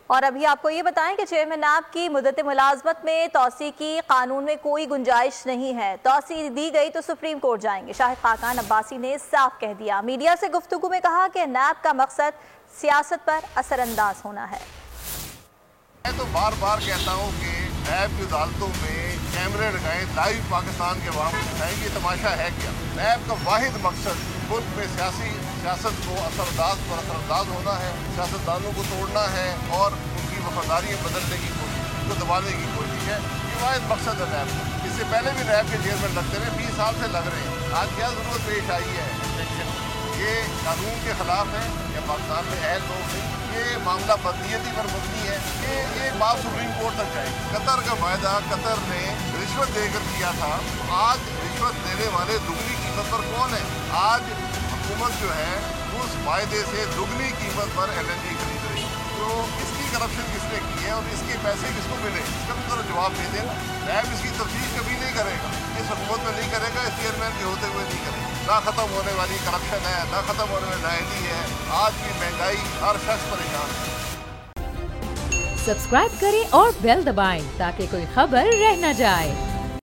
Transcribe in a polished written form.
اور ابھی آپ کو یہ بتائیں کہ چیئرمین نیب کی مدت ملازمت میں توسیع کی قانون میں کوئی گنجائش نہیں ہے. توسیع دی گئی تو سپریم کورٹ جائیں گے. شاہد خاقان عباسی نے صاف کہہ دیا. میڈیا سے گفتگو میں کہا کہ نیب کا مقصد سیاست پر اثر انداز ہونا ہے. میں تو بار بار کہتا ہوں کہ نیب کی عدالتوں میں کیمرے لگائیں, لائیو پاکستان کے عوام کو دکھائیں یہ تماشا ہے کیا. نیب کا واحد مقصد ملک میں سیاست کو اثر انداز ہونا ہے, سیاستدانوں کو توڑنا ہے اور ان کی وفاداریاں بدلنے کی کوشش, ان کو دبانے کی کوشش ہے. یہ واحد مقصد ہے نیب کا. اس سے پہلے بھی نیب کے چیئرمین لگتے رہے, 20 سال سے لگ رہے ہیں. آج کیا ضرورت پیش آئی ہے ایکشن کی؟ یہ قانون کے خلاف ہے یا پاکستان میں اہل لوگ ہیں. یہ معاملہ بدنیتی پر مبنی ہے. یہ بات سپریم کورٹ تک جائے. قطر کا معاہدہ قطر نے رشوت دے کر کیا تھا. آج رشوت دینے والے دگنی قیمت پر کون ہے؟ آج حکومت جو ہے اس معاہدے سے دگنی قیمت پر LNG خرید رہی ہے. تو اس کی کرپشن کس نے کی ہے اور اس کے پیسے کس کو ملے, اس کا بھی ذرا جواب دے دینا. نیب اس کی تفتیش کبھی نہیں کرے گا, اس حکومت میں نہیں کرے گا, اس چیئرمین کے ہوتے ہوئے نہیں کرے گا. نہ ختم ہونے والی کرپشن ہے, نہ ختم ہونے والی نااہلی ہے. آج کی مہنگائی ہر شخص پریشان ہے. سبسکرائب کریں اور بیل دبائیں تاکہ کوئی خبر رہ نہ جائے.